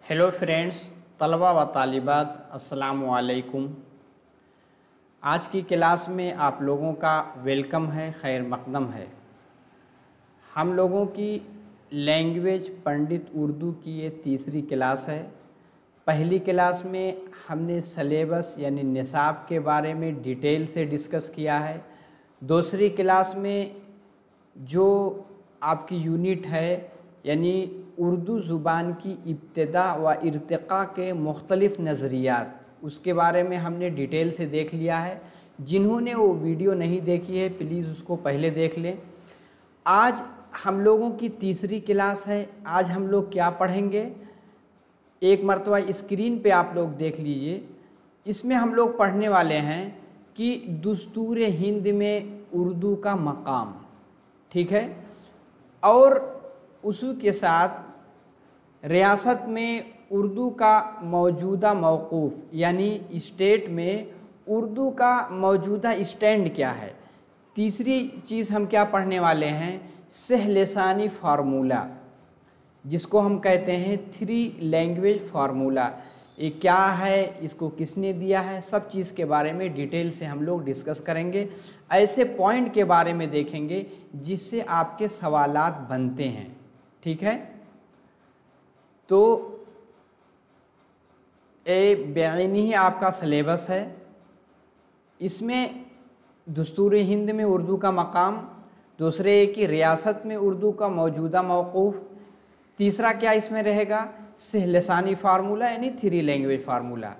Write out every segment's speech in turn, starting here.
Hello friends, तलबा व तालिबात, अस्सलामु अलैकुम। आज की क्लास में आप लोगों का वेलकम है, खैर मकदम है। हम लोगों की लैंग्वेज पंडित उर्दू की ये तीसरी क्लास है। पहली क्लास में हमने सलेबस यानी निसाब के बारे में डिटेल से डिस्कस किया है। दूसरी क्लास में जो आपकी यूनिट है यानी उर्दू ज़ुबान की इब्तिदा व इर्तिक़ा के मुख्तलिफ़ नज़रियात, उसके बारे में हमने डिटेल से देख लिया है। जिन्होंने वो वीडियो नहीं देखी है प्लीज़ उसको पहले देख लें। आज हम लोगों की तीसरी क्लास है। आज हम लोग क्या पढ़ेंगे, एक मरतबा स्क्रीन पे आप लोग देख लीजिए। इसमें हम लोग पढ़ने वाले हैं कि दस्तूर हिंद में उर्दू का मकाम, ठीक है, और उसी के साथ रियासत में उर्दू का मौजूदा मौक़ूफ़ यानी स्टेट में उर्दू का मौजूदा स्टैंड क्या है। तीसरी चीज़ हम क्या पढ़ने वाले हैं, सहलसानी फार्मूला, जिसको हम कहते हैं थ्री लैंग्वेज फार्मूला। ये क्या है, इसको किसने दिया है, सब चीज़ के बारे में डिटेल से हम लोग डिस्कस करेंगे। ऐसे पॉइंट के बारे में देखेंगे जिससे आपके सवालात बनते हैं, ठीक है। तो ये बेईनी ही आपका सिलेबस है। इसमें दस्तूर हिंद में उर्दू का मकाम, दूसरे कि रियासत में उर्दू का मौजूदा मौक़ूफ़, तीसरा क्या इसमें रहेगा, सहलसानी फार्मूला यानी थ्री लैंग्वेज फार्मूला।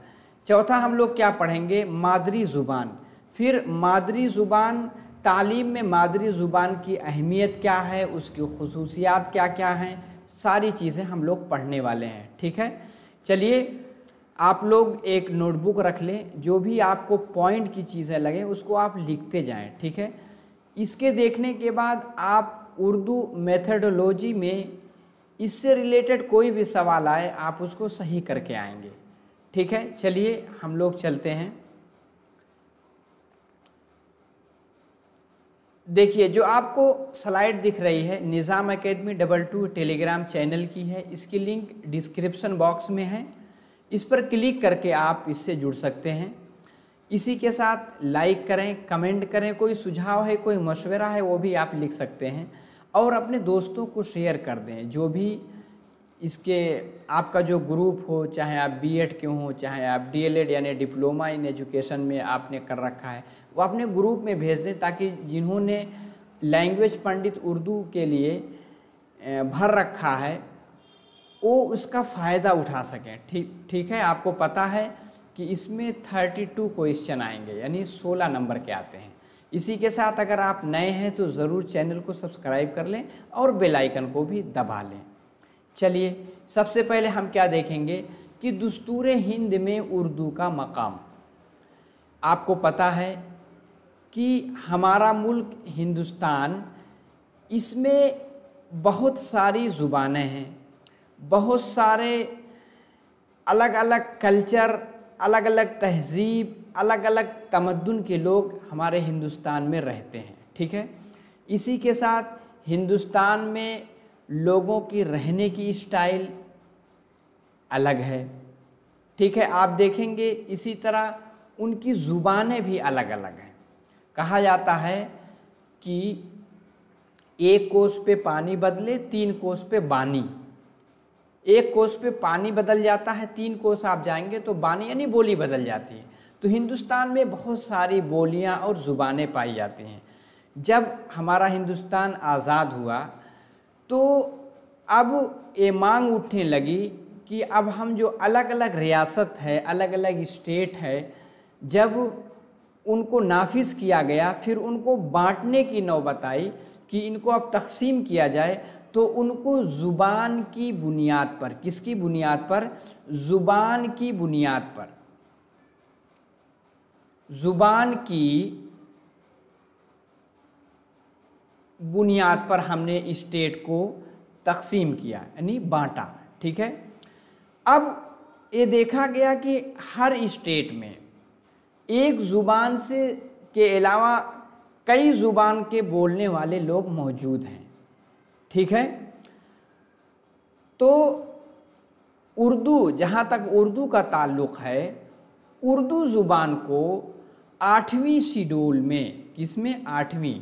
चौथा हम लोग क्या पढ़ेंगे, मादरी ज़ुबान। फिर मादरी ज़ुबान, तालीम में मादरी ज़ुबान की अहमियत क्या है, उसकी खुसूसियात क्या क्या हैं, सारी चीज़ें हम लोग पढ़ने वाले हैं, ठीक है। चलिए आप लोग एक नोटबुक रख लें, जो भी आपको पॉइंट की चीज़ें लगे उसको आप लिखते जाएं, ठीक है। इसके देखने के बाद आप उर्दू मेथडोलॉजी में इससे रिलेटेड कोई भी सवाल आए आप उसको सही करके आएंगे, ठीक है। चलिए हम लोग चलते हैं। देखिए जो आपको स्लाइड दिख रही है निज़ाम एकेडमी 22 टेलीग्राम चैनल की है। इसकी लिंक डिस्क्रिप्शन बॉक्स में है, इस पर क्लिक करके आप इससे जुड़ सकते हैं। इसी के साथ लाइक करें, कमेंट करें, कोई सुझाव है, कोई मशवरा है वो भी आप लिख सकते हैं और अपने दोस्तों को शेयर कर दें। जो भी इसके आपका जो ग्रुप हो, चाहे आप बीएड के हों, चाहे आप डीएलएड यानी डिप्लोमा इन एजुकेशन में आपने कर रखा है, वो अपने ग्रुप में भेज दें ताकि जिन्होंने लैंग्वेज पंडित उर्दू के लिए भर रखा है वो उसका फ़ायदा उठा सकें, ठीक है। आपको पता है कि इसमें 32 क्वेश्चन आएंगे यानी 16 नंबर के आते हैं। इसी के साथ अगर आप नए हैं तो ज़रूर चैनल को सब्सक्राइब कर लें और बेल आइकन को भी दबा लें। चलिए सबसे पहले हम क्या देखेंगे कि दस्तूर हिंद में उर्दू का मकाम। आपको पता है कि हमारा मुल्क हिंदुस्तान, इसमें बहुत सारी ज़ुबानें हैं, बहुत सारे अलग अलग कल्चर, अलग अलग तहज़ीब, अलग अलग तमद्दुन के लोग हमारे हिंदुस्तान में रहते हैं, ठीक है। इसी के साथ हिंदुस्तान में लोगों की रहने की स्टाइल अलग है, ठीक है। आप देखेंगे इसी तरह उनकी ज़ुबानें भी अलग अलग हैं। कहा जाता है कि एक कोस पे पानी बदले 3 कोस पे बानी। एक कोस पे पानी बदल जाता है, 3 कोस आप जाएंगे तो बानी यानी बोली बदल जाती है। तो हिंदुस्तान में बहुत सारी बोलियां और ज़ुबानें पाई जाती हैं। जब हमारा हिंदुस्तान आज़ाद हुआ तो अब ये मांग उठने लगी कि अब हम जो अलग अलग रियासत है, अलग अलग स्टेट है, जब उनको नाफिज किया गया, फिर उनको बांटने की नौबत आई कि इनको अब तकसीम किया जाए, तो उनको ज़ुबान की बुनियाद पर, किसकी बुनियाद पर, ज़ुबान की बुनियाद पर, ज़ुबान की बुनियाद पर हमने स्टेट को तकसीम किया यानी बांटा, ठीक है। अब ये देखा गया कि हर स्टेट में एक ज़ुबान से के अलावा कई ज़ुबान के बोलने वाले लोग मौजूद हैं, ठीक है। तो उर्दू, जहाँ तक उर्दू का ताल्लुक़ है, उर्दू ज़ुबान को 8वीं शेड्यूल में, किसमें, 8वीं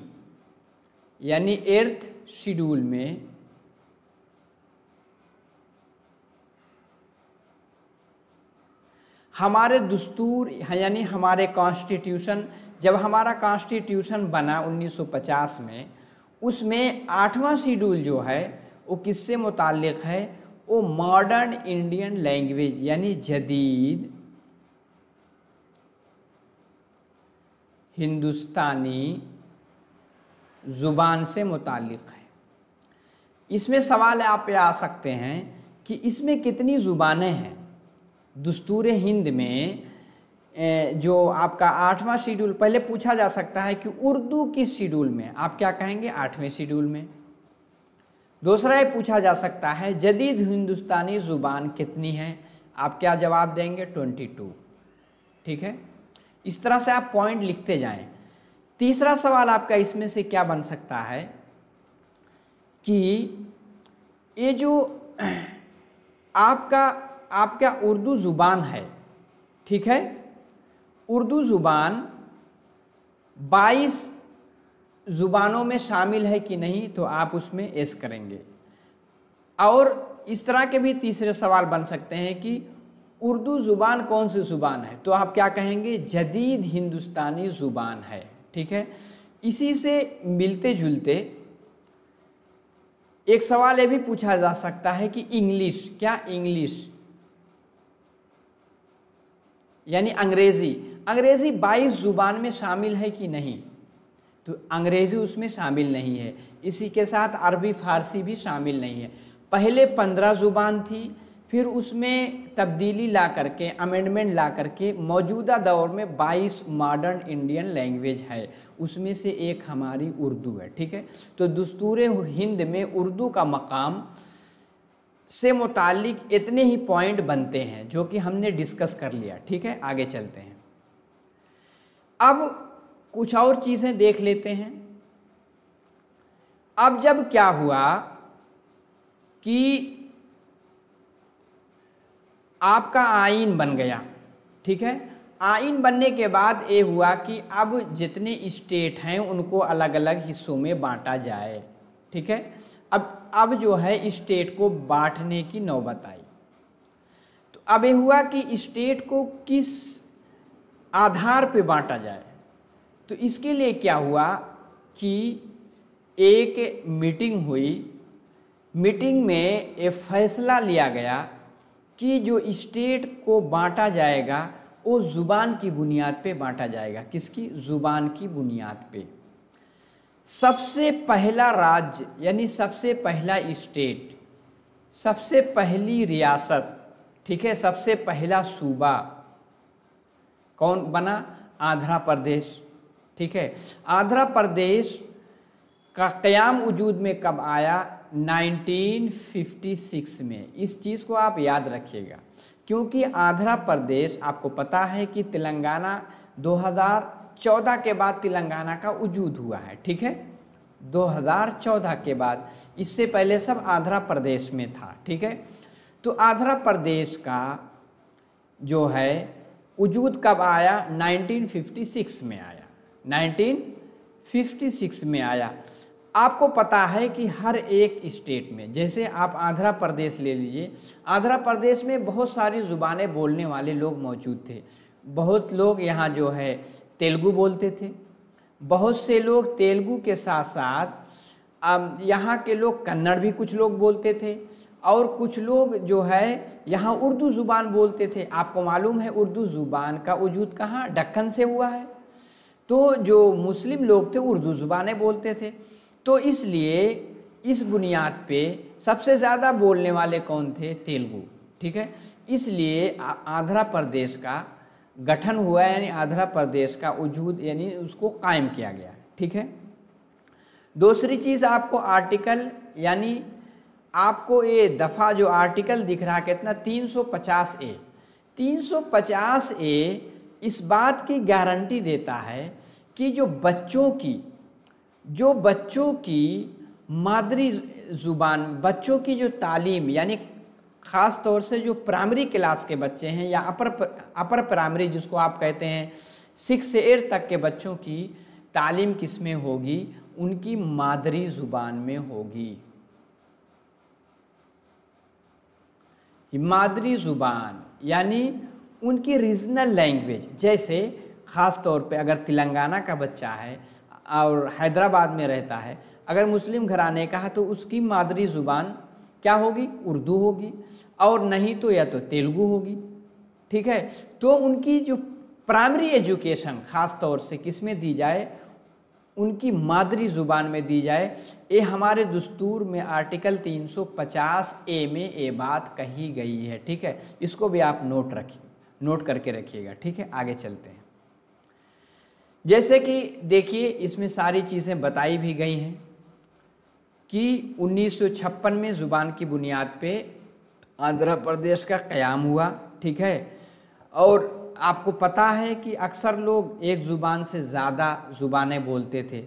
यानी 8th शेड्यूल में हमारे दस्तूर यानी हमारे कॉन्स्टिट्यूशन, जब हमारा कॉन्स्टिट्यूशन बना 1950 में, उसमें 8वां शेड्यूल जो है वो किससे मुताल्लिक़ है, वो मॉडर्न इंडियन लैंग्वेज यानी जदीद हिंदुस्तानी ज़ुबान से मुताल्लिक़ है। इसमें सवाल आप पे आ सकते हैं कि इसमें कितनी ज़ुबानें हैं। दस्तूर हिंद में जो आपका 8वां शेड्यूल, पहले पूछा जा सकता है कि उर्दू किस शेड्यूल में, आप क्या कहेंगे, 8वें शेड्यूल में। दूसरा ये पूछा जा सकता है जदीद हिंदुस्तानी ज़ुबान कितनी है, आप क्या जवाब देंगे, 22। ठीक है, इस तरह से आप पॉइंट लिखते जाएं। तीसरा सवाल आपका इसमें से क्या बन सकता है कि ये जो आपका उर्दू ज़ुबान है, ठीक है, उर्दू ज़ुबान 22 ज़ुबानों में शामिल है कि नहीं, तो आप उसमें एस करेंगे। और इस तरह के भी तीसरे सवाल बन सकते हैं कि उर्दू ज़ुबान कौन सी ज़ुबान है, तो आप क्या कहेंगे, जदीद हिंदुस्तानी ज़ुबान है। ठीक है, इसी से मिलते जुलते एक सवाल ये भी पूछा जा सकता है कि इंग्लिश, क्या इंग्लिश यानी अंग्रेज़ी 22 ज़ुबान में शामिल है कि नहीं, तो अंग्रेज़ी उसमें शामिल नहीं है। इसी के साथ अरबी फ़ारसी भी शामिल नहीं है। पहले 15 ज़ुबान थी, फिर उसमें तब्दीली ला करके, अमेंडमेंट ला करके मौजूदा दौर में 22 मॉडर्न इंडियन लैंग्वेज है, उसमें से एक हमारी उर्दू है। ठीक है, तो दस्तूर हिंद में उर्दू का मकाम से मुतालिक इतने ही पॉइंट बनते हैं जो कि हमने डिस्कस कर लिया। ठीक है, आगे चलते हैं। अब कुछ और चीज़ें देख लेते हैं। अब जब क्या हुआ कि आपका आइन बन गया, ठीक है, आइन बनने के बाद ये हुआ कि अब जितने स्टेट हैं उनको अलग अलग हिस्सों में बांटा जाए। ठीक है, अब जो है स्टेट को बांटने की नौबत आई। तो अब ये हुआ कि स्टेट को किस आधार पे बांटा जाए, तो इसके लिए क्या हुआ कि एक मीटिंग हुई। मीटिंग में ये फैसला लिया गया कि जो स्टेट को बांटा जाएगा वो ज़ुबान की बुनियाद पे बांटा जाएगा। किसकी, ज़ुबान की बुनियाद पे। सबसे पहला राज्य यानी सबसे पहला स्टेट, सबसे पहली रियासत, ठीक है, सबसे पहला सूबा कौन बना, आंध्र प्रदेश। ठीक है, आंध्र प्रदेश का क़याम वजूद में कब आया, 1956 में। इस चीज़ को आप याद रखिएगा, क्योंकि आंध्र प्रदेश, आपको पता है कि तेलंगाना 2014 के बाद तेलंगाना का वजूद हुआ है। ठीक है, 2014 के बाद, इससे पहले सब आंध्र प्रदेश में था। ठीक है, तो आंध्र प्रदेश का जो है वजूद कब आया, 1956 में आया, 1956 में आया। आपको पता है कि हर एक स्टेट में, जैसे आप आंध्र प्रदेश ले लीजिए, आंध्र प्रदेश में बहुत सारी ज़ुबानें बोलने वाले लोग मौजूद थे। बहुत लोग यहाँ जो है तेलुगु बोलते थे, बहुत से लोग तेलुगु के साथ साथ यहाँ के लोग कन्नड़ भी कुछ लोग बोलते थे, और कुछ लोग जो है यहाँ उर्दू ज़ुबान बोलते थे। आपको मालूम है उर्दू ज़ुबान का वजूद कहाँ, दक्कन से हुआ है। तो जो मुस्लिम लोग थे उर्दू ज़ुबानें बोलते थे, तो इसलिए इस बुनियाद पे सबसे ज़्यादा बोलने वाले कौन थे, तेलुगु। ठीक है, इसलिए आंध्र प्रदेश का गठन हुआ, यानी आंध्र प्रदेश का वजूद यानी उसको कायम किया गया। ठीक है, दूसरी चीज़ आपको आर्टिकल, यानी आपको ये दफ़ा जो आर्टिकल दिख रहा है कितना, 350A। 350A इस बात की गारंटी देता है कि जो बच्चों की मादरी ज़ुबान, बच्चों की जो तालीम यानी ख़ास तौर से जो प्राइमरी क्लास के बच्चे हैं या अपर प्राइमरी जिसको आप कहते हैं 6 से 8 तक के बच्चों की तालीम किस में होगी, उनकी मादरी ज़ुबान में होगी। मादरी ज़ुबान यानी उनकी रीजनल लैंग्वेज। जैसे ख़ास तौर पे अगर तेलंगाना का बच्चा है और हैदराबाद में रहता है, अगर मुस्लिम घराने का है तो उसकी मादरी ज़ुबान क्या होगी, उर्दू होगी, और नहीं तो या तो तेलुगु होगी। ठीक है, तो उनकी जो प्राइमरी एजुकेशन ख़ास तौर से किस में दी जाए, उनकी मादरी ज़ुबान में दी जाए। ये हमारे दस्तूर में आर्टिकल 350A में ये बात कही गई है। ठीक है, इसको भी आप नोट करके रखिएगा। ठीक है, आगे चलते हैं। जैसे कि देखिए इसमें सारी चीज़ें बताई भी गई हैं कि 1956 में ज़ुबान की बुनियाद पे आंध्र प्रदेश का क़याम हुआ। ठीक है, और आपको पता है कि अक्सर लोग एक ज़ुबान से ज़्यादा ज़ुबानें बोलते थे।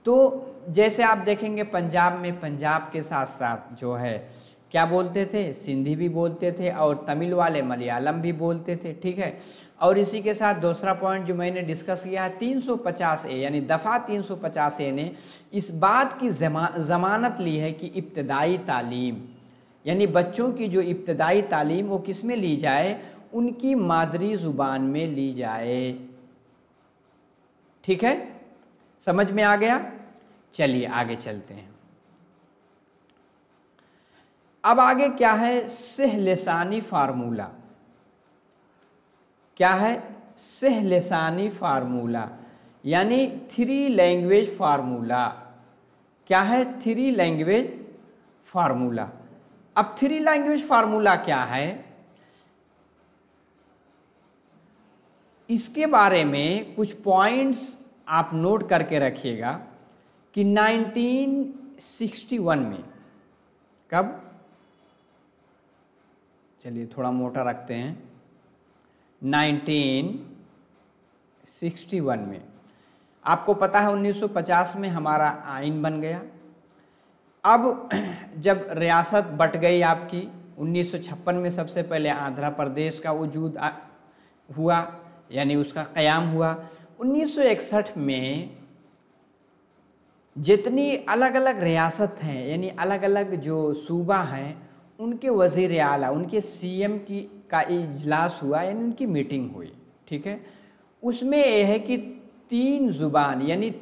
तो जैसे आप देखेंगे पंजाब में पंजाब के साथ साथ जो है क्या बोलते थे, सिंधी भी बोलते थे, और तमिल वाले मलयालम भी बोलते थे। ठीक है, और इसी के साथ दूसरा पॉइंट जो मैंने डिस्कस किया है 350A यानी दफ़ा 350A ने इस बात की ज़मानत ली है कि इब्तदाई तालीम यानी बच्चों की जो इब्तदाई तालीम वो किस में ली जाए, उनकी मादरी ज़ुबान में ली जाए। ठीक है, समझ में आ गया। चलिए आगे चलते हैं। अब आगे क्या है, सहलसानी फार्मूला। क्या है, सहलसानी फार्मूला यानी 3 लैंग्वेज फार्मूला। क्या है, 3 लैंग्वेज फार्मूला। अब 3 लैंग्वेज फार्मूला क्या है, इसके बारे में कुछ पॉइंट्स आप नोट करके रखिएगा कि 1961 में, कब, चलिए थोड़ा मोटा रखते हैं, 1961 में। आपको पता है 1950 में हमारा आइन बन गया। अब जब रियासत बट गई आपकी 1956 में, सबसे पहले आंध्र प्रदेश का वजूद हुआ यानी उसका क़याम हुआ। 1961 में जितनी अलग अलग रियासत हैं यानी अलग अलग जो सूबा हैं, उनके वज़ीर आला, उनके CM का इजलास हुआ यानी उनकी मीटिंग हुई। ठीक है, उसमें यह है कि 3 ज़ुबान यानी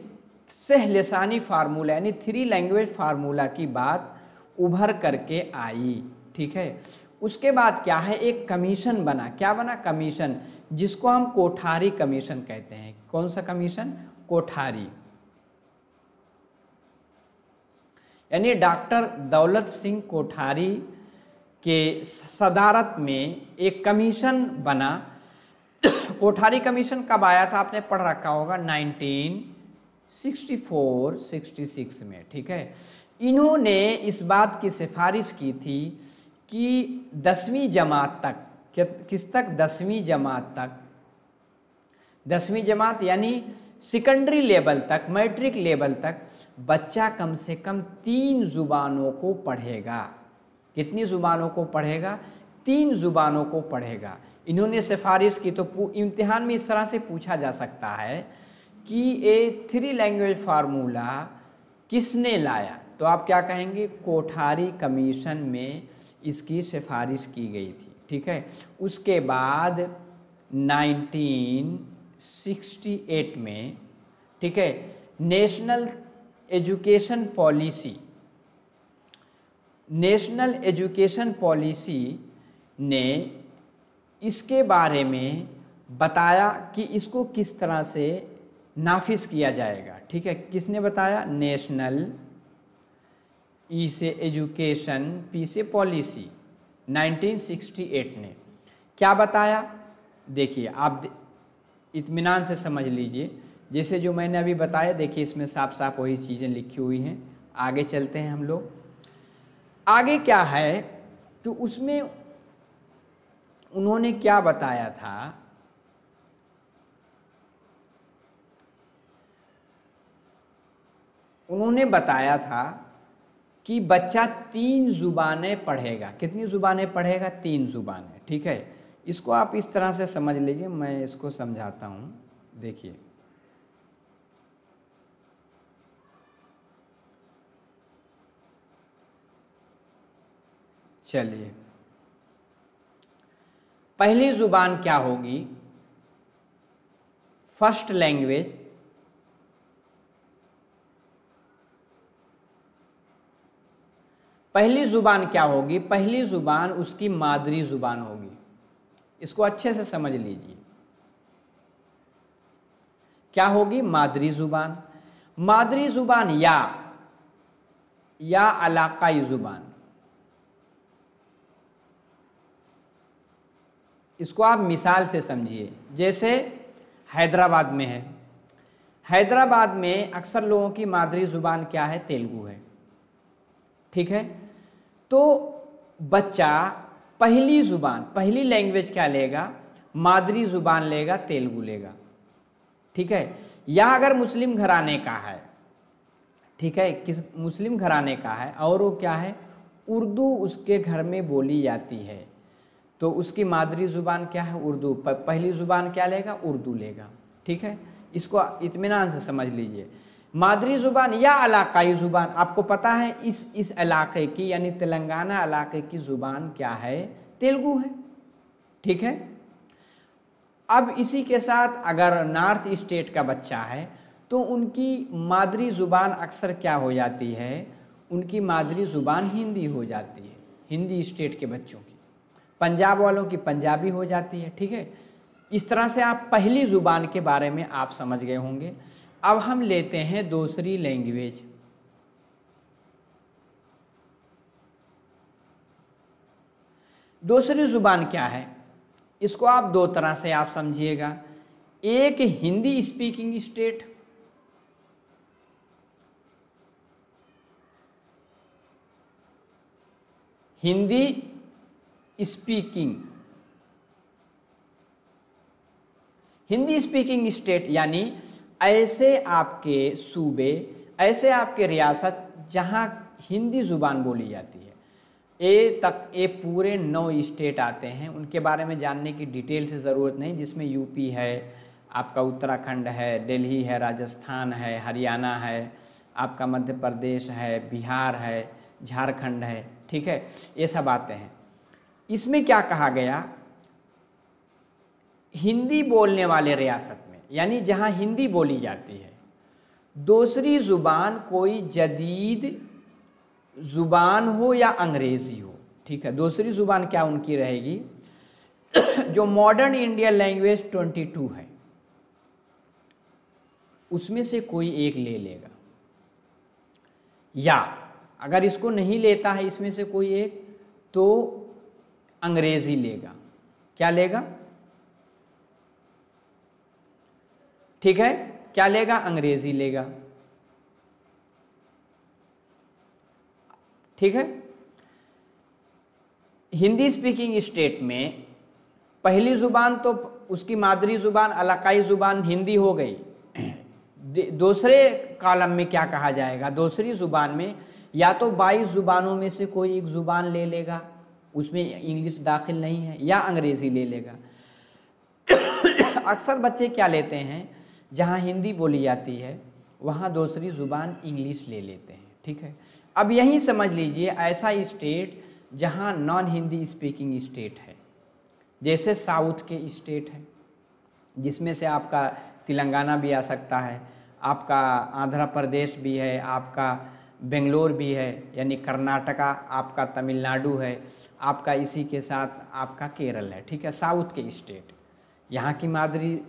सहलसानी फार्मूला यानी 3 लैंग्वेज फार्मूला की बात उभर करके आई। ठीक है, उसके बाद क्या है, एक कमीशन बना। क्या बना, कमीशन, जिसको हम कोठारी कमीशन कहते हैं। कौन सा कमीशन, कोठारी, यानी डॉक्टर दौलत सिंह कोठारी के सदारत में एक कमीशन बना। कोठारी कमीशन कब आया था, आपने पढ़ रखा होगा, 1964-66 में। ठीक है, इन्होंने इस बात की सिफारिश की थी कि 10वीं जमात तक, किस तक, 10वीं जमात तक, 10वीं जमात यानी सेकेंडरी लेवल तक, मैट्रिक लेवल तक बच्चा कम से कम 3 ज़ुबानों को पढ़ेगा। कितनी ज़ुबानों को पढ़ेगा, 3 ज़ुबानों को पढ़ेगा। इन्होंने सिफारिश की। तो इम्तिहान में इस तरह से पूछा जा सकता है कि ये 3 लैंग्वेज फार्मूला किसने लाया, तो आप क्या कहेंगे, कोठारी कमीशन में इसकी सिफारिश की गई थी। ठीक है, उसके बाद 1968 में, ठीक है, नेशनल एजुकेशन पॉलिसी ने इसके बारे में बताया कि इसको किस तरह से नाफिज किया जाएगा। ठीक है, किसने बताया, नेशनल ई से एजुकेशन, पी से पॉलिसी, 1968 ने क्या बताया। देखिए आप इत्मीनान से समझ लीजिए, जैसे जो मैंने अभी बताया, देखिए इसमें साफ साफ वही चीज़ें लिखी हुई हैं। आगे चलते हैं हम लोग। आगे क्या है, तो उसमें उन्होंने क्या बताया था, उन्होंने बताया था कि बच्चा 3 ज़ुबानें पढ़ेगा। कितनी ज़ुबानें पढ़ेगा? 3 ज़ुबानें। ठीक है, इसको आप इस तरह से समझ लीजिए, मैं इसको समझाता हूँ। देखिए, चलिए, पहली ज़ुबान क्या होगी? फर्स्ट लैंग्वेज, पहली ज़ुबान क्या होगी? पहली ज़ुबान उसकी मादरी ज़ुबान होगी। इसको अच्छे से समझ लीजिए, क्या होगी? मादरी ज़ुबान। मादरी ज़ुबान या इलाकाई ज़ुबान, इसको आप मिसाल से समझिए। जैसे हैदराबाद में है, हैदराबाद में अक्सर लोगों की मादरी ज़ुबान क्या है? तेलुगु है। ठीक है, तो बच्चा पहली ज़ुबान, पहली लैंग्वेज क्या लेगा? मादरी ज़ुबान लेगा, तेलुगु लेगा। ठीक है, या अगर मुस्लिम घराने का है, ठीक है, किस मुस्लिम घराने का है और वो क्या है? उर्दू उसके घर में बोली जाती है, तो उसकी मादरी ज़ुबान क्या है? उर्दू। पहली ज़ुबान क्या लेगा? उर्दू लेगा। ठीक है, इसको इत्मीनान से समझ लीजिए। मादरी ज़ुबान या इलाकाई ज़ुबान, आपको पता है इस इलाके की यानी तेलंगाना इलाके की ज़ुबान क्या है? तेलुगु है। ठीक है, अब इसी के साथ अगर नॉर्थ स्टेट का बच्चा है तो उनकी मादरी ज़ुबान अक्सर क्या हो जाती है? उनकी मादरी ज़ुबान हिंदी हो जाती है, हिंदी स्टेट के बच्चों की। पंजाब वालों की पंजाबी हो जाती है। ठीक है, इस तरह से आप पहली ज़ुबान के बारे में आप समझ गए होंगे। अब हम लेते हैं दूसरी लैंग्वेज। दूसरी ज़ुबान क्या है? इसको आप दो तरह से आप समझिएगा। एक Hindi speaking state, Hindi speaking, Hindi speaking state यानी ऐसे आपके सूबे, ऐसे आपके रियासत जहां हिंदी ज़ुबान बोली जाती है। ये पूरे 9 स्टेट आते हैं, उनके बारे में जानने की डिटेल से ज़रूरत नहीं, जिसमें यूपी है, आपका उत्तराखंड है, दिल्ली है, राजस्थान है, हरियाणा है, आपका मध्य प्रदेश है, बिहार है, झारखंड है। ठीक है, ये सब आते हैं। इसमें क्या कहा गया? हिंदी बोलने वाले रियासत में, यानी जहां हिंदी बोली जाती है, दूसरी ज़ुबान कोई जदीद ज़ुबान हो या अंग्रेज़ी हो। ठीक है, दूसरी ज़ुबान क्या उनकी रहेगी? जो मॉडर्न इंडियन लैंग्वेज 22 है, उसमें से कोई एक ले लेगा, या अगर इसको नहीं लेता है इसमें से कोई एक, तो अंग्रेज़ी लेगा। क्या लेगा? ठीक है, क्या लेगा? अंग्रेज़ी लेगा। ठीक है, हिंदी स्पीकिंग स्टेट में पहली ज़ुबान तो उसकी मादरी ज़ुबान इलाकाई ज़ुबान हिंदी हो गई। दूसरे कॉलम में क्या कहा जाएगा? दूसरी ज़ुबान में या तो 22 ज़ुबानों में से कोई एक ज़ुबान ले लेगा, उसमें इंग्लिश दाखिल नहीं है, या अंग्रेज़ी ले लेगा। अक्सर बच्चे क्या लेते हैं? जहाँ हिंदी बोली जाती है वहाँ दूसरी ज़ुबान इंग्लिश ले लेते हैं। ठीक है, अब यहीं समझ लीजिए ऐसा स्टेट जहाँ नॉन हिंदी स्पीकिंग स्टेट है, जैसे साउथ के स्टेट है, जिसमें से आपका तेलंगाना भी आ सकता है, आपका आंध्र प्रदेश भी है, आपका बेंगलोर भी है, यानी कर्नाटका, आपका तमिलनाडु है, आपका इसी के साथ आपका केरल है। ठीक है, साउथ के स्टेट, यहाँ की मादरी,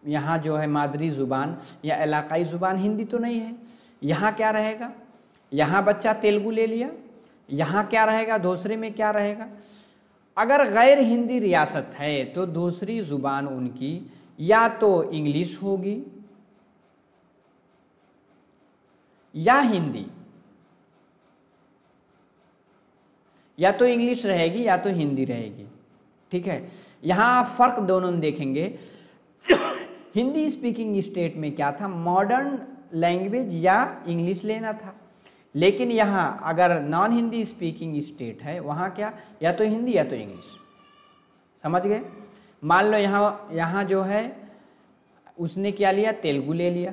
यहाँ जो है मादरी ज़ुबान या इलाकाई ज़ुबान हिंदी तो नहीं है। यहाँ क्या रहेगा? यहाँ बच्चा तेलुगु ले लिया, यहाँ क्या रहेगा? दूसरे में क्या रहेगा? अगर गैर हिंदी रियासत है तो दूसरी ज़ुबान उनकी या तो इंग्लिश होगी या हिंदी, या तो इंग्लिश रहेगी या तो हिंदी रहेगी। ठीक है, यहाँ आप फ़र्क दोनों में देखेंगे। हिंदी स्पीकिंग स्टेट में क्या था? मॉडर्न लैंग्वेज या इंग्लिश लेना था, लेकिन यहाँ अगर नॉन हिंदी स्पीकिंग स्टेट है वहाँ क्या, या तो हिंदी या तो इंग्लिश। समझ गए। मान लो यहाँ जो है उसने क्या लिया, तेलुगु ले लिया,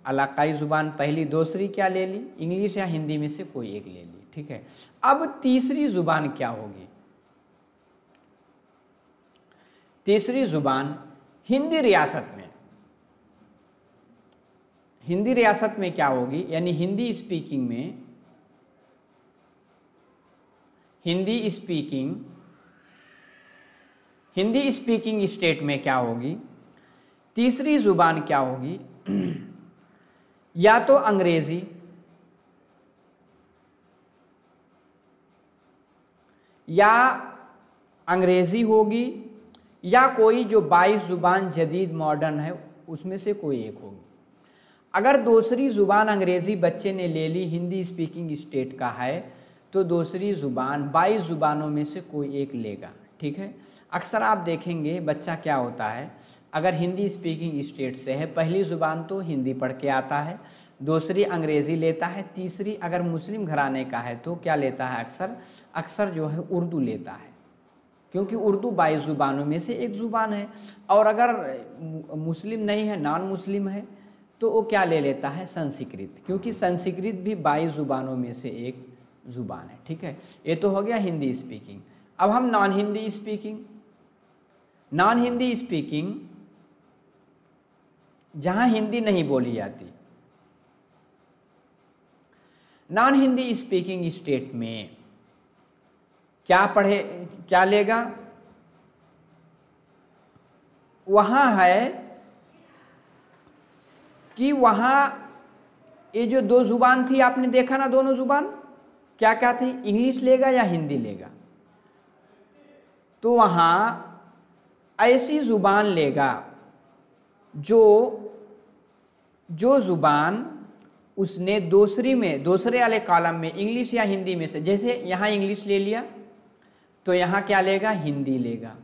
इलाकाई ज़ुबान पहली, दूसरी क्या ले ली, इंग्लिश या हिंदी में से कोई एक ले ली। ठीक है, अब तीसरी ज़ुबान क्या होगी, तीसरी ज़ुबान हिंदी रियासत में, हिंदी रियासत में क्या होगी, यानी हिंदी स्पीकिंग में, हिंदी स्पीकिंग स्टेट में क्या होगी, तीसरी ज़ुबान क्या होगी, या तो अंग्रेजी, या अंग्रेजी होगी, या कोई जो 22 ज़ुबान जदीद मॉडर्न है उसमें से कोई एक होगी। अगर दूसरी ज़ुबान अंग्रेज़ी बच्चे ने ले ली, हिंदी स्पीकिंग स्टेट का है, तो दूसरी ज़ुबान 22 ज़ुबानों में से कोई एक लेगा। ठीक है, अक्सर आप देखेंगे बच्चा क्या होता है, अगर हिंदी स्पीकिंग स्टेट से है, पहली ज़ुबान तो हिंदी पढ़ के आता है, दूसरी अंग्रेज़ी लेता है, तीसरी अगर मुस्लिम घराने का है तो क्या लेता है, अक्सर जो है उर्दू लेता है, क्योंकि उर्दू 22 ज़ुबानों में से एक ज़ुबान है। और अगर मुस्लिम नहीं है, नॉन मुस्लिम है, तो वो क्या ले लेता है, संस्कृत, क्योंकि संस्कृत भी 22 ज़ुबानों में से एक ज़ुबान है। ठीक है, ये तो हो गया हिंदी स्पीकिंग। अब हम non Hindi speaking, non Hindi speaking जहाँ हिंदी नहीं बोली जाती, नॉन हिंदी स्पीकिंग स्टेट में क्या लेगा, वहाँ है कि वहाँ ये जो दो ज़ुबान थी आपने देखा ना, दोनों ज़ुबान क्या क्या थी, इंग्लिश लेगा या हिंदी लेगा, तो वहाँ ऐसी ज़ुबान लेगा जो ज़ुबान उसने दूसरे वाले कॉलम में इंग्लिश या हिंदी में से, जैसे यहाँ इंग्लिश ले लिया तो यहाँ क्या लेगा, हिंदी लेगा।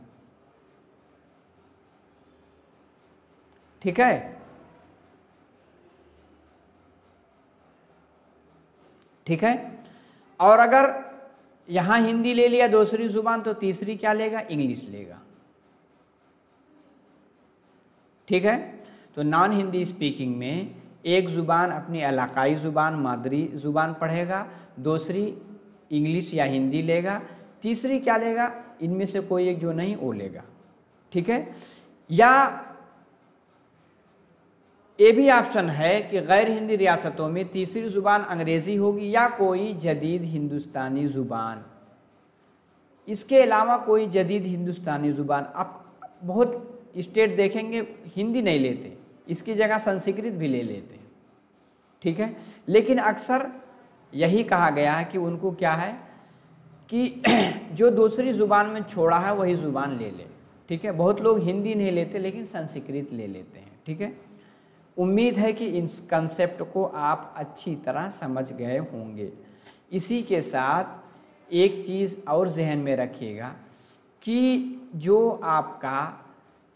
ठीक है, ठीक है, और अगर यहाँ हिंदी ले लिया दूसरी ज़ुबान तो तीसरी क्या लेगा, इंग्लिश लेगा। ठीक है, तो नॉन हिंदी स्पीकिंग में एक ज़ुबान अपनी इलाकाई ज़ुबान मादरी ज़ुबान पढ़ेगा, दूसरी इंग्लिश या हिंदी लेगा, तीसरी क्या लेगा, इनमें से कोई एक जो नहीं वो लेगा। ठीक है, या ये भी ऑप्शन है कि गैर हिंदी रियासतों में तीसरी ज़ुबान अंग्रेज़ी होगी या कोई जदीद हिंदुस्तानी ज़ुबान, इसके अलावा कोई जदीद हिंदुस्तानी ज़ुबान। आप बहुत स्टेट देखेंगे हिंदी नहीं लेते, इसकी जगह संस्कृत भी ले लेते हैं। ठीक है, लेकिन अक्सर यही कहा गया है कि उनको क्या है कि जो दूसरी ज़ुबान में छोड़ा है वही ज़ुबान ले ले। ठीक है, बहुत लोग हिंदी नहीं लेते लेकिन संस्कृत ले लेते हैं। ठीक है, उम्मीद है कि इस कंसेप्ट को आप अच्छी तरह समझ गए होंगे। इसी के साथ एक चीज़ और जहन में रखिएगा कि जो आपका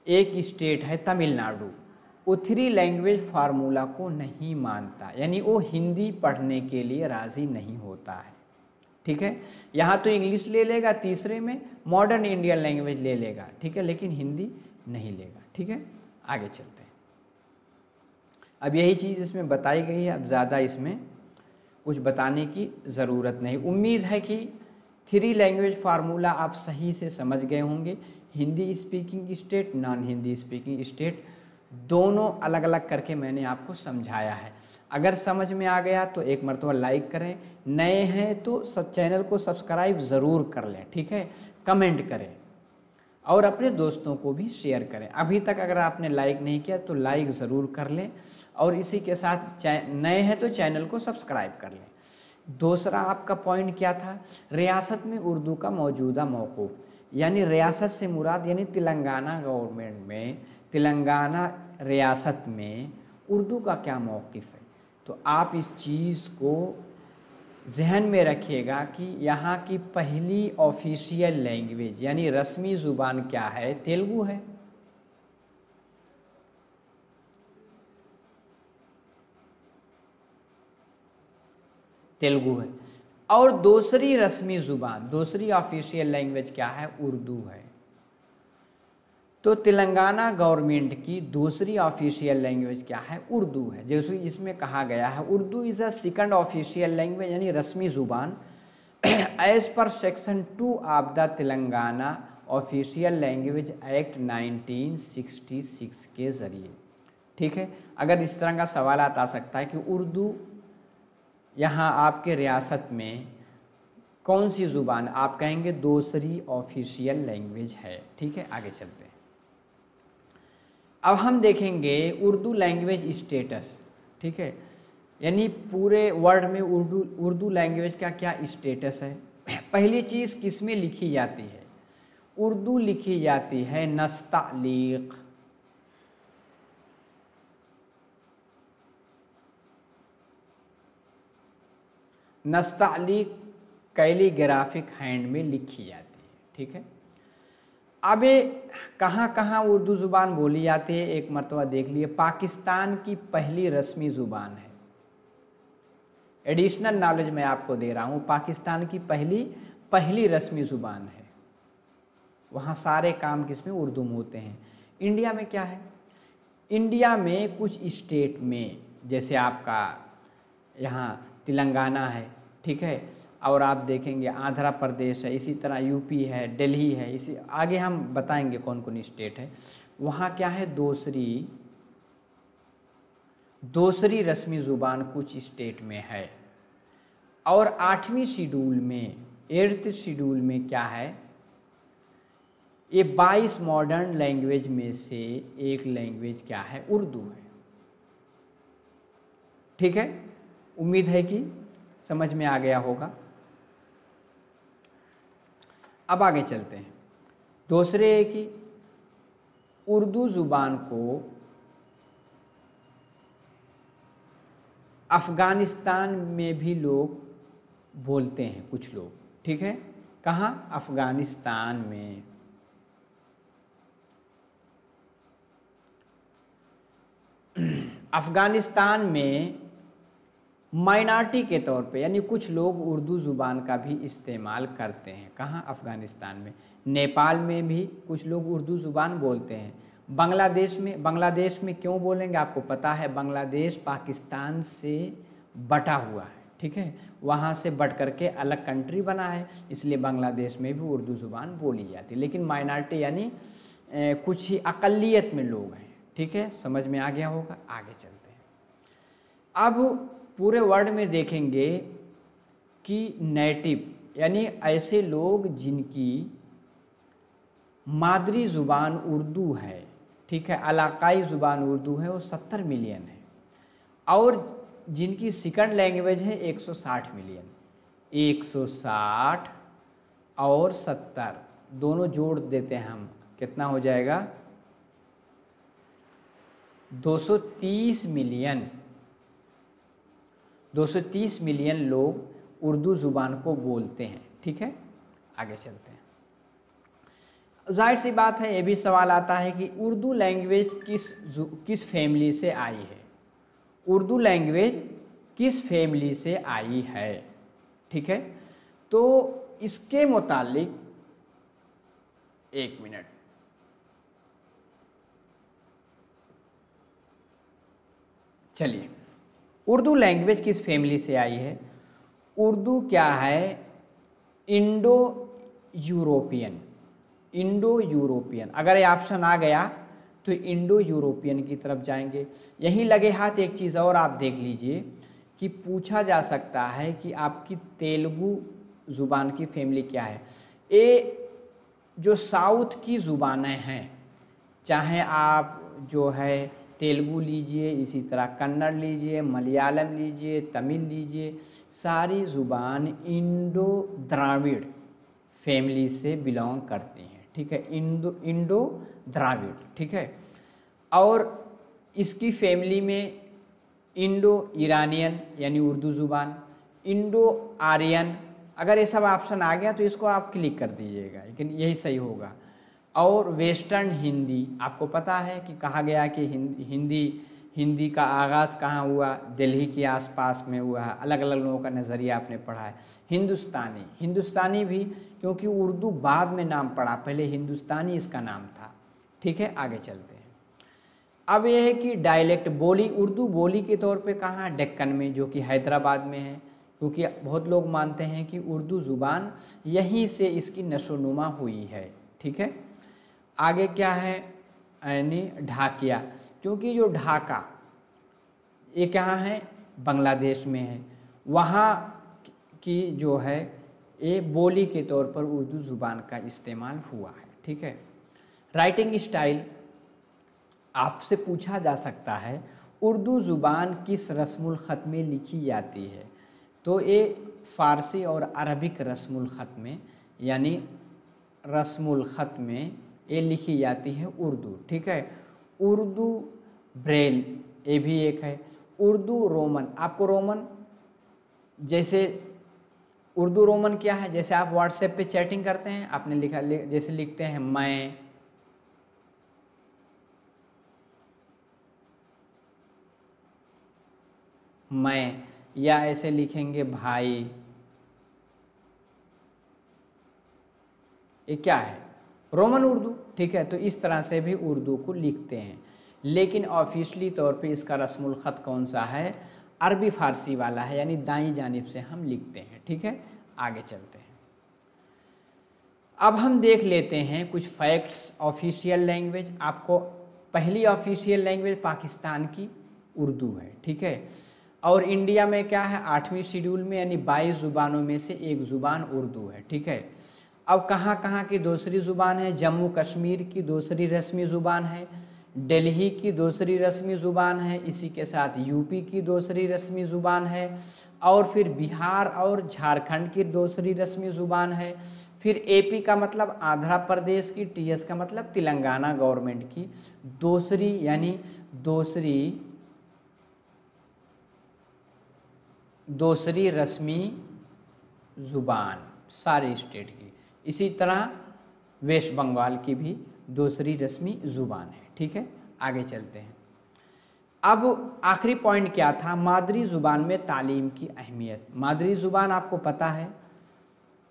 एक स्टेट है तमिलनाडु, वो 3 लैंग्वेज फार्मूला को नहीं मानता, यानी वो हिंदी पढ़ने के लिए राज़ी नहीं होता है। ठीक है, यहाँ तो इंग्लिश ले लेगा, तीसरे में मॉडर्न इंडियन लैंग्वेज ले लेगा। ठीक है, लेकिन हिंदी नहीं लेगा। ठीक है, आगे चलते हैं। अब यही चीज़ इसमें बताई गई है, अब ज़्यादा इसमें कुछ बताने की ज़रूरत नहीं। उम्मीद है कि 3 लैंग्वेज फार्मूला आप सही से समझ गए होंगे। Hindi speaking state, non Hindi speaking state, दोनों अलग अलग करके मैंने आपको समझाया है। अगर समझ में आ गया तो एक मरतबा लाइक करें, नए हैं तो सब चैनल को सब्सक्राइब ज़रूर कर लें। ठीक है, कमेंट करें और अपने दोस्तों को भी शेयर करें। अभी तक अगर आपने लाइक नहीं किया तो लाइक ज़रूर कर लें, और इसी के साथ नए हैं तो चैनल को सब्सक्राइब कर लें। दूसरा आपका पॉइंट क्या था, रियासत में उर्दू का मौजूदा मौक़ूफ़, यानी रियासत से मुराद यानी तेलंगाना गवर्नमेंट में, तेलंगाना रियासत में उर्दू का क्या मौक़िफ़ है। तो आप इस चीज़ को जहन में रखिएगा कि यहाँ की पहली ऑफिशियल लैंग्वेज यानी रस्मी ज़ुबान क्या है, तेलुगु है। तेलुगु है। और दूसरी रस्मी ज़ुबान, दूसरी ऑफिशियल लैंग्वेज क्या है? उर्दू है। तो तेलंगाना गवर्नमेंट की दूसरी ऑफिशियल लैंग्वेज क्या है? उर्दू है। जैसे इसमें कहा गया है Urdu is a second official language यानी रस्मी ज़ुबान as per section 2 of the Telangana Official Language Act 1966 के ज़रिए। ठीक है, अगर इस तरह का सवाल आ सकता है कि उर्दू यहाँ आपके रियासत में कौन सी ज़ुबान, आप कहेंगे दूसरी ऑफिशियल लैंग्वेज है। ठीक है, आगे चलते हैं। अब हम देखेंगे उर्दू लैंग्वेज स्टेटस। ठीक है, यानी पूरे वर्ल्ड में उर्दू लैंग्वेज का क्या स्टेटस है। पहली चीज़ किस में लिखी जाती है? उर्दू लिखी जाती है नस्तालीक, नस्तालीक कैलीग्राफिक हैंड में लिखी जाती है। ठीक है, अब ये कहाँ कहाँ उर्दू ज़ुबान बोली जाती है एक मरतबा देख लिए। पाकिस्तान की पहली रस्मी ज़ुबान है, एडिशनल नॉलेज मैं आपको दे रहा हूँ, पाकिस्तान की पहली रस्मी ज़ुबान है। वहाँ सारे काम किसमें? उर्दू में होते हैं। इंडिया में क्या है? इंडिया में कुछ स्टेट में, जैसे आपका यहाँ तेलंगाना है, ठीक है, और आप देखेंगे आंध्र प्रदेश है, इसी तरह यूपी है, दिल्ली है, इसी आगे हम बताएंगे कौन कौन स्टेट है। वहाँ क्या है? दूसरी रस्मी ज़ुबान कुछ स्टेट में है। और 8वीं शेड्यूल में, 8th शेड्यूल में क्या है? ये 22 मॉडर्न लैंग्वेज में से एक लैंग्वेज क्या है? उर्दू है। ठीक है, उम्मीद है कि समझ में आ गया होगा। अब आगे चलते हैं। दूसरे है कि उर्दू ज़ुबान को अफ़गानिस्तान में भी लोग बोलते हैं, कुछ लोग। ठीक है, कहाँ? अफ़गानिस्तान में। अफ़गानिस्तान में माइनॉरिटी के तौर पे, यानी कुछ लोग उर्दू ज़ुबान का भी इस्तेमाल करते हैं। कहाँ? अफ़गानिस्तान में। नेपाल में भी कुछ लोग उर्दू ज़ुबान बोलते हैं। बांग्लादेश में क्यों बोलेंगे? आपको पता है बांग्लादेश पाकिस्तान से बटा हुआ है। ठीक है, वहाँ से बट करके अलग कंट्री बना है, इसलिए बांग्लादेश में भी उर्दू ज़ुबान बोली जाती है। लेकिन माइनॉरिटी यानी कुछ ही अक़लियत में लोग हैं। ठीक है, समझ में आ गया होगा। आगे चलते हैं। अब पूरे वर्ल्ड में देखेंगे कि नेटिव यानी ऐसे लोग जिनकी मादरी ज़ुबान उर्दू है, ठीक है, इलाकाई ज़ुबान उर्दू है, वो 70 मिलियन है। और जिनकी सेकंड लैंग्वेज है 160 मिलियन। 160 और 70 दोनों जोड़ देते हैं हम, कितना हो जाएगा? 230 मिलियन। 230 मिलियन लोग उर्दू ज़ुबान को बोलते हैं। ठीक है, आगे चलते हैं। जाहिर सी बात है, ये भी सवाल आता है कि उर्दू लैंग्वेज किस फैमिली से आई है? उर्दू लैंग्वेज किस फैमिली से आई है? ठीक है, तो इसके मुतालिक, एक मिनट, चलिए, उर्दू लैंग्वेज किस फैमिली से आई है? उर्दू क्या है? Indo European. अगर ये ऑप्शन आ गया तो इंडो यूरोपियन की तरफ जाएंगे। यहीं लगे हाथ एक चीज़ और आप देख लीजिए कि पूछा जा सकता है कि आपकी तेलुगु ज़ुबान की फैमिली क्या है। ये जो साउथ की ज़ुबानें हैं, चाहे आप जो है तेलुगु लीजिए, इसी तरह कन्नड़ लीजिए, मलयालम लीजिए, तमिल लीजिए, सारी ज़ुबान इंडो द्राविड़ फैमिली से बिलोंग करती हैं। ठीक है, इंडो द्राविड़। ठीक है, और इसकी फैमिली में इंडो ईरानियन यानी उर्दू ज़ुबान, इंडो आर्यन, अगर ये सब ऑप्शन आ गया तो इसको आप क्लिक कर दीजिएगा, लेकिन यही सही होगा। और वेस्टर्न हिंदी, आपको पता है कि कहा गया कि हिंदी का आगाज़ कहाँ हुआ, दिल्ली के आसपास में हुआ है। अलग अलग लोगों का नज़रिया आपने पढ़ा है। हिंदुस्तानी, हिंदुस्तानी भी क्योंकि उर्दू बाद में नाम पड़ा, पहले हिंदुस्तानी इसका नाम था। ठीक है, आगे चलते हैं। अब यह है कि डायलेक्ट बोली, उर्दू बोली के तौर पे कहाँ, डेक्कन में, जो कि हैदराबाद में है, क्योंकि बहुत लोग मानते हैं कि उर्दू ज़ुबान यहीं से इसकी नशोनुमा हुई है। ठीक है, आगे क्या है, यानी ढाकिया, क्योंकि जो ढाका ये कहाँ है, बांग्लादेश में है, वहाँ की जो है ये बोली के तौर पर उर्दू ज़ुबान का इस्तेमाल हुआ है। ठीक है, राइटिंग स्टाइल आपसे पूछा जा सकता है उर्दू ज़ुबान किस रस्मुल ख़त में लिखी जाती है, तो ये फ़ारसी और अरबिक रस्मुल ख़त में, यानी रस्मुल ख़त में ये लिखी जाती है उर्दू। ठीक है, उर्दू ब्रेल ये भी एक है। उर्दू रोमन, आपको रोमन, जैसे उर्दू रोमन क्या है, जैसे आप व्हाट्सएप पे चैटिंग करते हैं, आपने लिखा जैसे लिखते हैं मैं, या ऐसे लिखेंगे भाई, ये क्या है, रोमन उर्दू। ठीक है, तो इस तरह से भी उर्दू को लिखते हैं, लेकिन ऑफिशियली तौर पे इसका रस्मुल ख़त कौन सा है, अरबी फ़ारसी वाला है, यानी दाईं जानिब से हम लिखते हैं। ठीक है, आगे चलते हैं। अब हम देख लेते हैं कुछ फैक्ट्स ऑफिशियल लैंग्वेज। आपको पहली ऑफिशियल लैंग्वेज पाकिस्तान की उर्दू है। ठीक है, और इंडिया में क्या है, 8वीं शेड्यूल में, यानी 22 ज़ुबानों में से एक ज़ुबान उर्दू है। ठीक है, अब कहाँ कहाँ की दूसरी ज़ुबान है, जम्मू कश्मीर की दूसरी रस्मी ज़ुबान है, दिल्ली की दूसरी रस्मी ज़ुबान है, इसी के साथ यूपी की दूसरी रस्मी ज़ुबान है, और फिर बिहार और झारखंड की दूसरी रस्मी ज़ुबान है, फिर एपी का मतलब आंध्र प्रदेश की, टीएस का मतलब तेलंगाना गवर्नमेंट की दूसरी, यानी दूसरी रस्मी ज़ुबान सारे स्टेट की। इसी तरह वेस्ट बंगाल की भी दूसरी रस्मी ज़ुबान है। ठीक है, आगे चलते हैं। अब आखिरी पॉइंट क्या था, मादरी ज़ुबान में तालीम की अहमियत। मादरी ज़ुबान आपको पता है,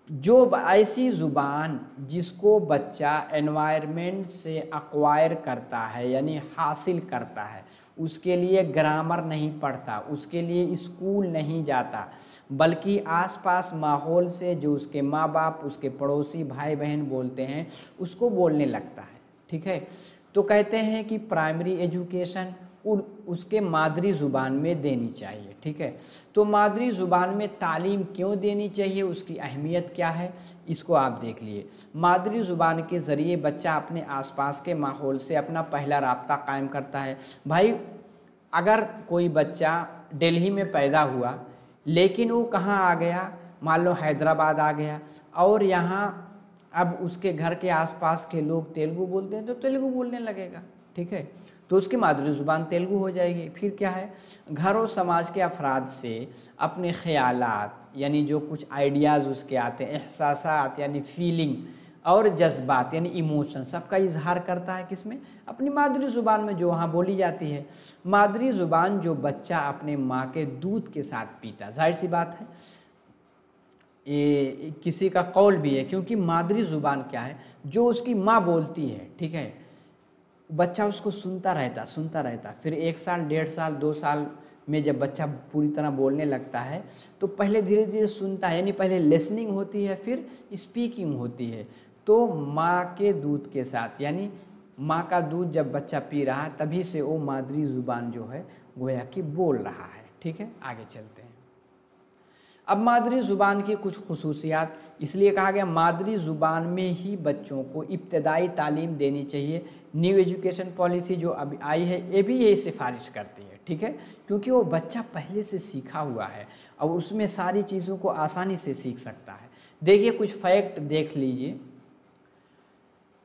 जो ऐसी ज़ुबान जिसको बच्चा एनवायरनमेंट से एक्वायर करता है, यानी हासिल करता है, उसके लिए ग्रामर नहीं पढ़ता, उसके लिए स्कूल नहीं जाता, बल्कि आसपास माहौल से जो उसके माँ बाप, उसके पड़ोसी भाई बहन बोलते हैं, उसको बोलने लगता है। ठीक है, तो कहते हैं कि प्राइमरी एजुकेशन उसके मादरी ज़ुबान में देनी चाहिए। ठीक है, तो मादरी ज़ुबान में तालीम क्यों देनी चाहिए, उसकी अहमियत क्या है, इसको आप देख लिए। मादरी ज़ुबान के ज़रिए बच्चा अपने आसपास के माहौल से अपना पहला राब्ता कायम करता है। भाई, अगर कोई बच्चा दिल्ली में पैदा हुआ, लेकिन वो कहाँ आ गया, मान लो हैदराबाद आ गया, और यहाँ अब उसके घर के आसपास के लोग तेलुगु बोलते हैं, तो तेलुगु बोलने लगेगा। ठीक है, तो उसकी मादरी ज़ुबान तेलुगु हो जाएगी। फिर क्या है, घर और समाज के अफराद से अपने ख़यालात, यानी जो कुछ आइडियाज़ उसके आते हैं, एहसासात यानी फीलिंग, और जज्बात यानी इमोशन, सबका इजहार करता है किसमें, अपनी मादरी ज़ुबान में, जो वहाँ बोली जाती है। मादरी ज़ुबान जो बच्चा अपने माँ के दूध के साथ पीता, जाहिर सी बात है, ये किसी का कौल भी है, क्योंकि मादरी ज़ुबान क्या है, जो उसकी माँ बोलती है। ठीक है, बच्चा उसको सुनता रहता, फिर 1 साल, 1.5 साल, 2 साल में जब बच्चा पूरी तरह बोलने लगता है, तो पहले धीरे धीरे सुनता है, यानी पहले लिसनिंग होती है, फिर स्पीकिंग होती है। तो माँ के दूध के साथ, यानी माँ का दूध जब बच्चा पी रहा है, तभी से वो मादरी ज़ुबान जो है गोया कि बोल रहा है। ठीक है, आगे चलते हैं। अब मादरी ज़ुबान की कुछ खुसूसियात, इसलिए कहा गया मादरी ज़ुबान में ही बच्चों को इब्तदाई तालीम देनी चाहिए। न्यू एजुकेशन पॉलिसी जो अभी आई है, ये भी यही सिफारिश करती है। ठीक है, क्योंकि वो बच्चा पहले से सीखा हुआ है और उसमें सारी चीज़ों को आसानी से सीख सकता है। देखिए कुछ फैक्ट देख लीजिए।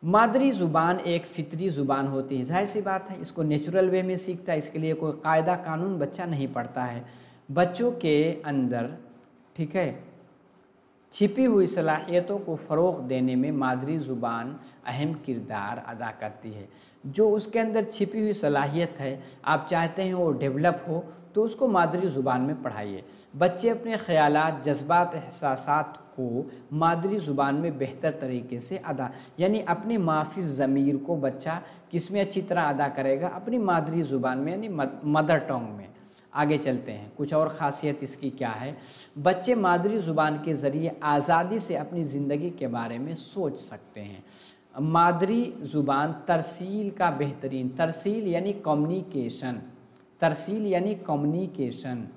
मादरी ज़ुबान एक फ़ितरी ज़ुबान होती है, जाहिर सी बात है, इसको नेचुरल वे में सीखता है, इसके लिए कोई कायदा कानून बच्चा नहीं पढ़ता है। बच्चों के अंदर, ठीक है, छिपी हुई सलाहियतों को फ़रोग़ देने में मादरी ज़ुबान अहम किरदार अदा करती है। जो उसके अंदर छिपी हुई सलाहियत है, आप चाहते हैं वो डेवलप हो, तो उसको मादरी ज़ुबान में पढ़ाइए। बच्चे अपने ख़यालात, जज्बात, एहसासात को मादरी ज़ुबान में बेहतर तरीके से अदा, यानी अपनी माफ़ी ज़मीर को बच्चा किस में अच्छी तरह अदा करेगा? अपनी मादरी ज़ुबान में, यानी मदर टंग में। आगे चलते हैं, कुछ और ख़ासियत इसकी क्या है। बच्चे मादरी ज़ुबान के ज़रिए आज़ादी से अपनी ज़िंदगी के बारे में सोच सकते हैं। मादरी ज़ुबान तरसील का बेहतरीन, तरसील यानी कम्युनिकेशन, तरसील यानी कम्युनिकेशन,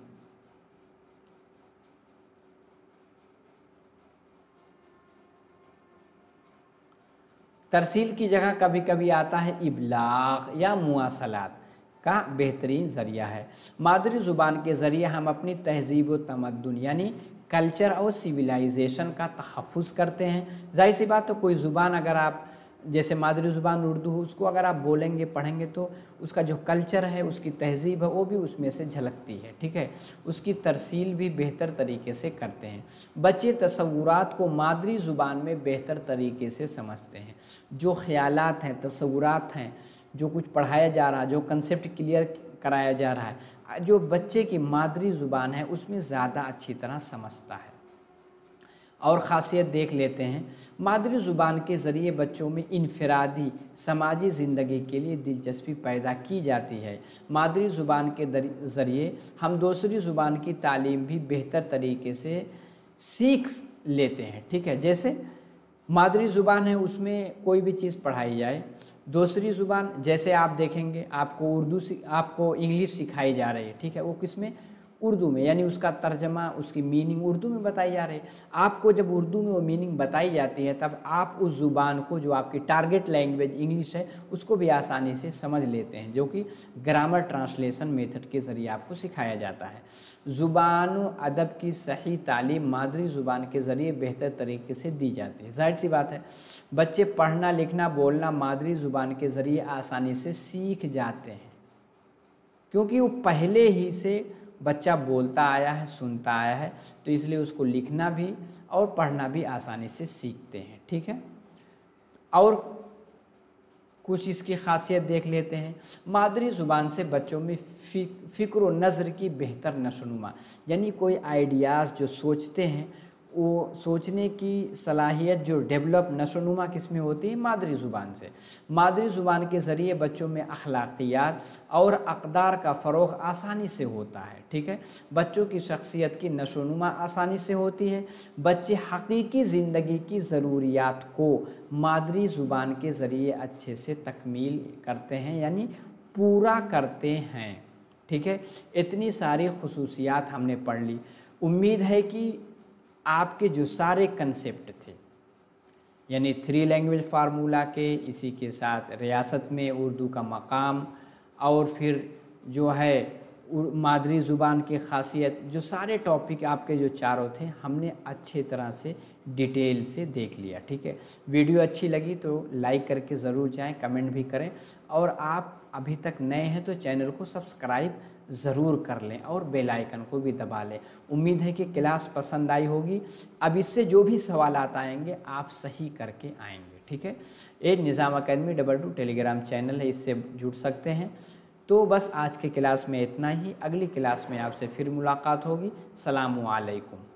तरसील की जगह कभी कभी आता है इबलाग या मुआसलात का बेहतरीन ज़रिया है। मादरी ज़ुबान के ज़रिए हम अपनी तहज़ीब व तमद्दुन यानी कल्चर और सिविलाइजेशन का तहफ़्फ़ुज़ करते हैं। ज़ाहिर सी बात, तो कोई ज़ुबान अगर आप, जैसे मादरी ज़ुबान उर्दू हो, उसको अगर आप बोलेंगे, पढ़ेंगे, तो उसका जो कल्चर है, उसकी तहज़ीब है, वो भी उसमें से झलकती है। ठीक है, उसकी तरसील भी बेहतर तरीके से करते हैं। बच्चे तसव्वुरात को मादरी ज़ुबान में बेहतर तरीके से समझते हैं। जो ख़यालात हैं, तसव्वुरात हैं, जो कुछ पढ़ाया जा रहा है, जो कंसेप्ट क्लियर कराया जा रहा है, जो बच्चे की मादरी ज़ुबान है उसमें ज़्यादा अच्छी तरह समझता है। और ख़ासियत देख लेते हैं, मादरी ज़ुबान के ज़रिए बच्चों में इनफ़रादी समाजी ज़िंदगी के लिए दिलचस्पी पैदा की जाती है। मादरी ज़ुबान के ज़रिए हम दूसरी ज़ुबान की तालीम भी बेहतर तरीके से सीख लेते हैं। ठीक है, जैसे मादरी ज़ुबान है, उसमें कोई भी चीज़ पढ़ाई जाए, दूसरी ज़ुबान जैसे आप देखेंगे, आपको इंग्लिश सिखाई जा रही है। ठीक है, वो किस में? उर्दू में, यानी उसका तर्जमा, उसकी मीनिंग उर्दू में बताई जा रही है। आपको जब उर्दू में वो मीनिंग बताई जाती है, तब आप उस ज़ुबान को, जो आपकी टारगेट लैंग्वेज इंग्लिश है, उसको भी आसानी से समझ लेते हैं, जो कि ग्रामर ट्रांसलेशन मेथड के ज़रिए आपको सिखाया जाता है। ज़ुबान व अदब की सही तालीम मादरी ज़ुबान के ज़रिए बेहतर तरीके से दी जाती है। ज़ाहिर सी बात है, बच्चे पढ़ना, लिखना, बोलना मादरी ज़ुबान के ज़रिए आसानी से सीख जाते हैं, क्योंकि वो पहले ही से बच्चा बोलता आया है, सुनता आया है, तो इसलिए उसको लिखना भी और पढ़ना भी आसानी से सीखते हैं। ठीक है, और कुछ इसकी खासियत देख लेते हैं। मादरी ज़ुबान से बच्चों में फ़िक्र व नज़र की बेहतर नशोनुमा, यानी कोई आइडियाज़ जो सोचते हैं, वो सोचने की सलाहियत जो डेवलप नशोनुमा किस में होती है? मादरी ज़ुबान से। मादरी ज़ुबान के ज़रिए बच्चों में अखलाकियात और अक़दार का फ़रोग़ आसानी से होता है। ठीक है, बच्चों की शख्सियत की नशोनुमा आसानी से होती है। बच्चे हकीकी ज़िंदगी की ज़रूरियात को मादरी ज़ुबान के ज़रिए अच्छे से तकमील करते हैं, यानी पूरा करते हैं। ठीक है, इतनी सारी खुसूसियात हमने पढ़ ली। उम्मीद है कि आपके जो सारे कंसेप्ट थे, यानी 3 लैंग्वेज फार्मूला के, इसी के साथ रियासत में उर्दू का मकाम, और फिर जो है मादरी ज़ुबान की ख़ासियत, जो सारे टॉपिक आपके जो चारों थे, हमने अच्छे तरह से डिटेल से देख लिया। ठीक है, वीडियो अच्छी लगी तो लाइक करके ज़रूर जाएं, कमेंट भी करें, और आप अभी तक नए हैं तो चैनल को सब्सक्राइब ज़रूर कर लें और बेल आइकन को भी दबा लें। उम्मीद है कि क्लास पसंद आई होगी। अब इससे जो भी सवालात आएंगे, आप सही करके आएंगे। ठीक है, ये निज़ाम अकेडमी 22 टेलीग्राम चैनल है, इससे जुड़ सकते हैं। तो बस आज के क्लास में इतना ही। अगली क्लास में आपसे फिर मुलाकात होगी। सलामु अलैकुम।